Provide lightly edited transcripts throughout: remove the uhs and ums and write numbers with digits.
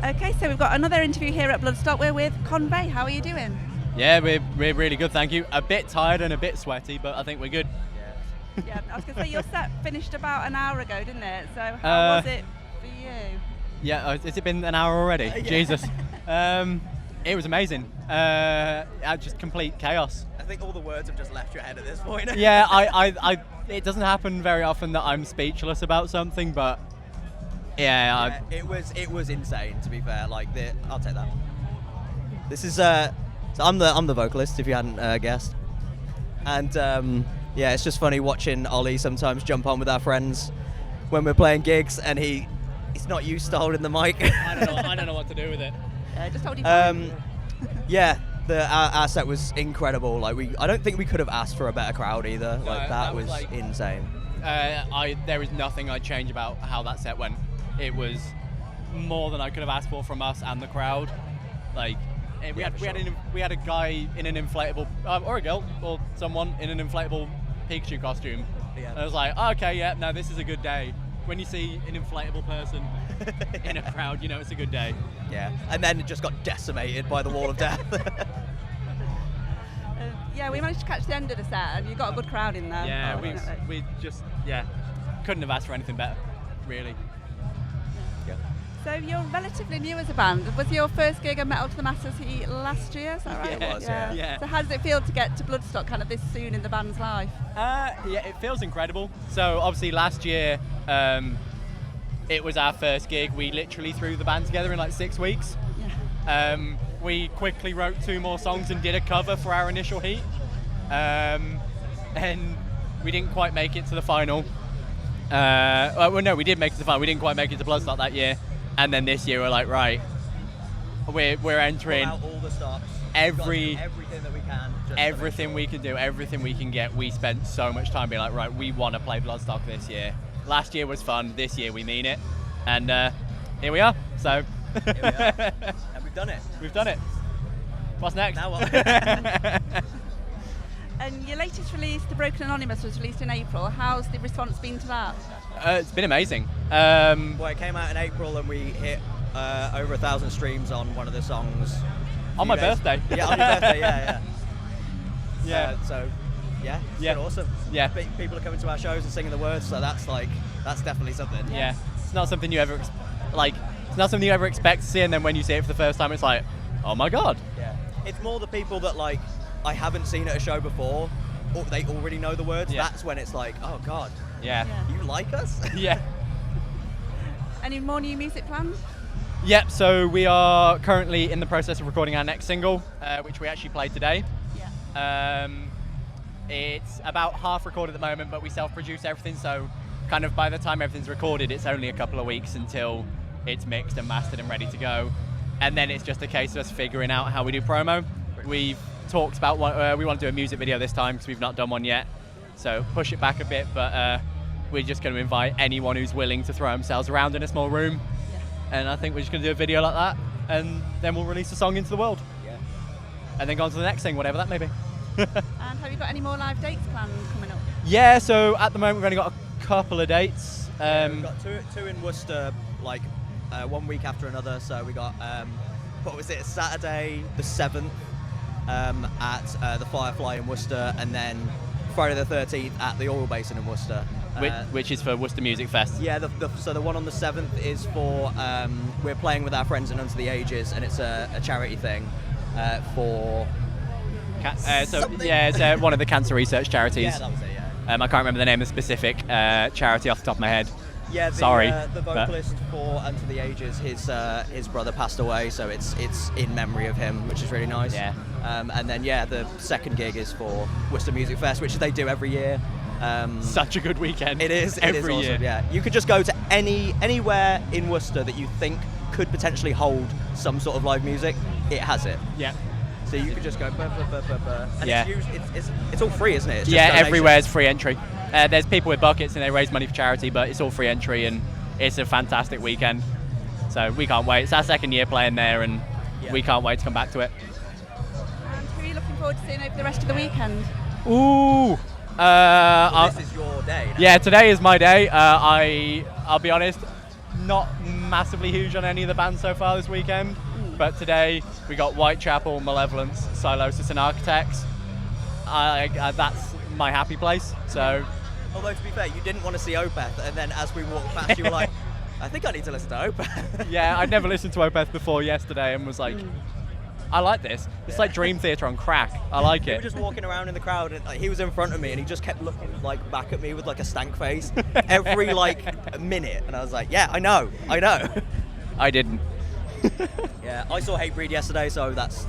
Okay, so we've got another interview here at Bloodstock. We're with Convey. How are you doing? Yeah, we're really good, thank you. A bit tired and a bit sweaty, but I think we're good. Yeah, I was going to say your set finished about an hour ago, didn't it? So how was it for you? Yeah, has it been an hour already? Jesus. It was amazing. Just complete chaos. I think all the words have just left your head at this point. Yeah, I it doesn't happen very often that I'm speechless about something, but it was insane, to be fair. I'll take that. This is so I'm the vocalist, if you hadn't guessed, and it's just funny watching Ollie sometimes jump on with our friends when we're playing gigs, and he's not used to holding the mic. I don't know what to do with it. Just hold your phone. Our set was incredible. I don't think we could have asked for a better crowd either. That was insane. There is nothing I'd change about how that set went. It was more than I could have asked for from us and the crowd. We had a guy in an inflatable, or a girl, or someone in an inflatable Pikachu costume. Yeah. And I was like, okay, yeah, no, this is a good day. When you see an inflatable person in a crowd, you know it's a good day. Yeah, and then it just got decimated by the wall of death. We managed to catch the end of the set, and you got a good crowd in there. Yeah, we just couldn't have asked for anything better, really. Yeah. So you're relatively new as a band. Was your first gig at Metal to the Masses last year? Is that right? Yeah, it was. Yeah. So how does it feel to get to Bloodstock kind of this soon in the band's life? It feels incredible. So obviously last year, it was our first gig. We literally threw the band together in 6 weeks. Yeah. We quickly wrote 2 more songs and did a cover for our initial heat. And we didn't quite make it to the final. We did make it to the final. We didn't quite make it to Bloodstock that year. And then this year we're like, right, we're entering pull out all the stops. Everything that we can. Everything we can do, everything we can get. We spent so much time being like, right, we want to play Bloodstock this year. Last year was fun. This year we mean it. And here we are. So. Here we are. And we've done it. We've done it. What's next? Now what? And your latest release, The Broken Anonymous, was released in April. How's the response been to that? It's been amazing. It came out in April and we hit over 1,000 streams on one of the songs. On my birthday. Yeah, on your birthday, yeah. It's been awesome. Yeah. People are coming to our shows and singing the words, so that's definitely something. Yeah. It's not something you ever it's not something you ever expect to see, and then when you see it for the first time, it's like, oh my god. Yeah. It's more the people that I haven't seen at a show before, or they already know the words. Yeah. That's when it's like, oh god. Yeah. You like us? Yeah. Any more new music planned? Yep, so we are currently in the process of recording our next single, which we actually played today. Yeah. It's about half recorded at the moment, but we self-produce everything, so kind of by the time everything's recorded, it's only a couple of weeks until it's mixed and mastered and ready to go. And then it's just a case of us figuring out how we do promo. We've talked about we want to do a music video this time because we've not done one yet, so push it back a bit, but we're just going to invite anyone who's willing to throw themselves around in a small room. And I think we're just going to do a video like that, and then we'll release the song into the world. Yeah. And then go on to the next thing, whatever that may be. And have you got any more live dates planned coming up? Yeah, so at the moment we've only got a couple of dates. We've got two in Worcester, 1 week after another. So we got, Saturday the 7th at the Firefly in Worcester, and then Friday the 13th at the Oil Basin in Worcester. Which is for Worcester Music Fest. Yeah, so the one on the 7th is for, we're playing with our friends in Under the Ages, and it's a charity thing for... it's one of the cancer research charities. Yeah, that was it, yeah. I can't remember the name of the specific charity off the top of my head. Yeah, Sorry. The vocalist for Under the Ages, his brother passed away, so it's in memory of him, which is really nice. Yeah. And then the second gig is for Worcester Music Fest, which they do every year. Such a good weekend. It is. Every it is awesome, year. Yeah. You could just go to anywhere in Worcester that you think could potentially hold some sort of live music. It has it. Yeah. So you could just go, and Yeah. it's all free, isn't it? It's just yeah, donations. everywhere is free entry. There's people with buckets and they raise money for charity, but it's all free entry and it's a fantastic weekend. So we can't wait. It's our second year playing there, and we can't wait to come back to it. And who are you looking forward to seeing over the rest of the weekend? Ooh. So this is your day now. Yeah, today is my day. I'll be honest, not massively huge on any of the bands so far this weekend, but today we got Whitechapel, Malevolence, Silosis and Architects. That's my happy place, so... Although, to be fair, you didn't want to see Opeth, and then as we walked past, you were like, I think I need to listen to Opeth. Yeah, I'd never listened to Opeth before yesterday and was like, I like this. It's like Dream Theater on crack. I like We it. were just walking around in the crowd, and he was in front of me, and he just kept looking like back at me with like a stank face every like minute, and I was like, yeah, I know. I didn't. Yeah, I saw Hatebreed yesterday, so that's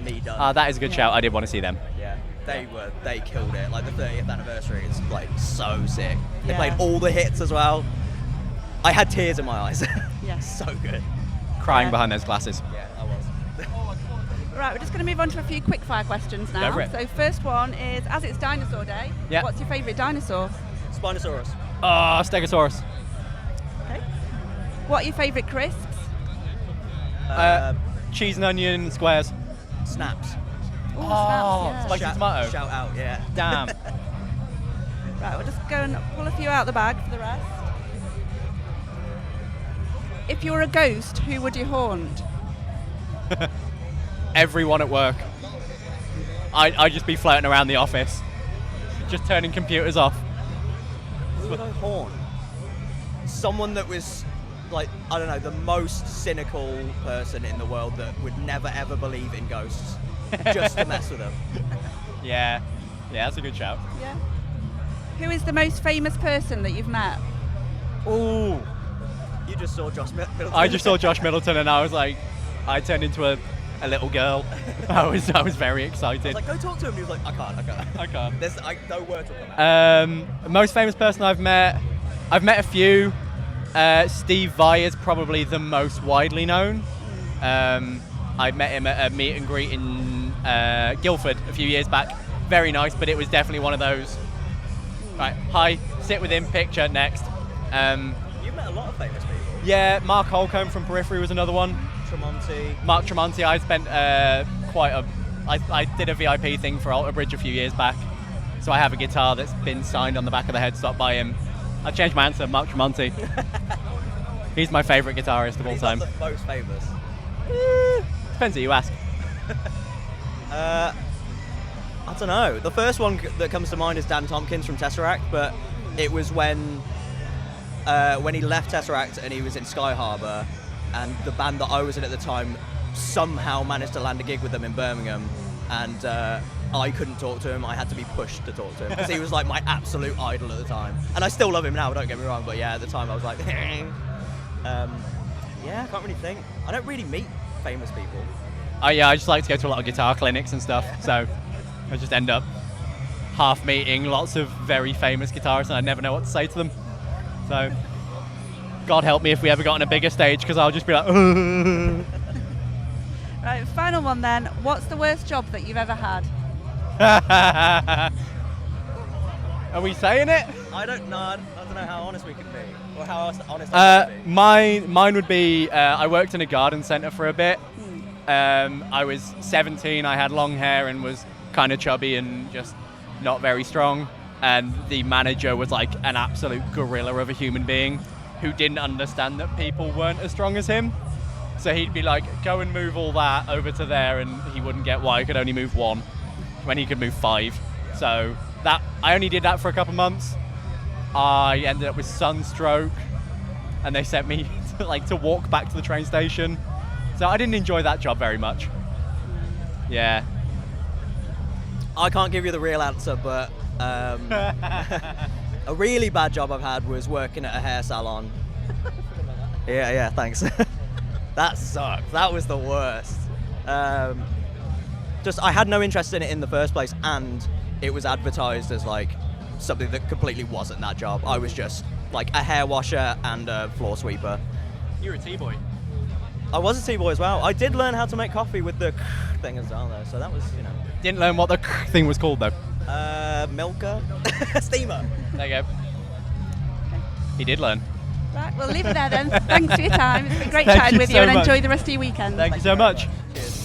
me done. That is a good shout. I did want to see them. Yeah, they killed it. Like the 30th anniversary is like so sick. They Yeah. played all the hits as well. I had tears in my eyes. Yeah. So good. Crying Yeah. behind those glasses. Yeah, I was. Right, we're just going to move on to a few quick fire questions now. Go for it. So first one is, as it's dinosaur day, Yeah. what's your favourite dinosaur? Spinosaurus. Oh, Stegosaurus. Okay. What are your favourite crisps? Cheese and onion squares. Snaps. Ooh, Oh, snaps, spicy yeah. tomato. Shout out, yeah. Damn. Right, we'll just go and pull a few out of the bag for the rest. If you're a ghost, who would you haunt? Everyone at work. I'd just be floating around the office, just turning computers off. Who would I haunt? Someone that was, like, I don't know, the most cynical person in the world that would never ever believe in ghosts, just to mess with them. Yeah, that's a good shout. Yeah. Who is the most famous person that you've met? Ooh. You just saw Josh Middleton. I just saw Josh Middleton and I was like, I turned into a little girl. I was very I excited. was like, go talk to him. He was like, I can't. I can't. There's no words will come out. Most famous person I've met a few. Steve Vai is probably the most widely known. I met him at a meet and greet in Guildford a few years back. Very nice, but it was definitely one of those. Right, hi, sit with him, picture, next. You've met a lot of famous people. Yeah, Mark Holcomb from Periphery was another one. Tremonti. Mark Tremonti, I spent I did a VIP thing for Alter Bridge a few years back, so I have a guitar that's been signed on the back of the headstock by him. I changed my answer, Mark Tremonti. He's my favourite guitarist of all He's time. not the most famous. Depends who you ask. I don't know. The first one that comes to mind is Dan Tompkins from Tesseract, but it was when he left Tesseract and he was in Sky Harbour, and the band that I was in at the time somehow managed to land a gig with them in Birmingham, and I couldn't talk to him. I had to be pushed to talk to him because he was like my absolute idol at the time, and I still love him now. Don't get me wrong, but yeah, at the time I was like, yeah, I can't really think. I don't really meet famous people. I just like to go to a lot of guitar clinics and stuff, so I just end up half meeting lots of very famous guitarists and I never know what to say to them. So, God help me if we ever got on a bigger stage, because I'll just be like, Right, final one then. What's the worst job that you've ever had? Are we saying it? I don't know how honest we can be, or how honest I can be. Mine would be, I worked in a garden centre for a bit. I was 17, I had long hair and was kind of chubby and just not very strong. And the manager was like an absolute gorilla of a human being who didn't understand that people weren't as strong as him. So he'd be like, go and move all that over to there, and he wouldn't get why he could only move one when he could move 5. So that I only did that for a couple months. I ended up with sunstroke, and they sent me to walk back to the train station. So I didn't enjoy that job very much. Yeah. I can't give you the real answer, but a really bad job I've had was working at a hair salon. Yeah, thanks. That sucked. That was the worst. Just I had no interest in it in the first place, and it was advertised as like something that completely wasn't that job. I was just like a hair washer and a floor sweeper. You're a T-boy. I was a T-boy as well. I did learn how to make coffee with the thing as well, though. So that was, Didn't learn what the thing was called though. milker, steamer. There you go. He did learn. Right, we'll leave it there then. Thanks for your time. It's been great Thank chatting you with so you, and much. enjoy the rest of your weekend. Thank you so much. Cheers.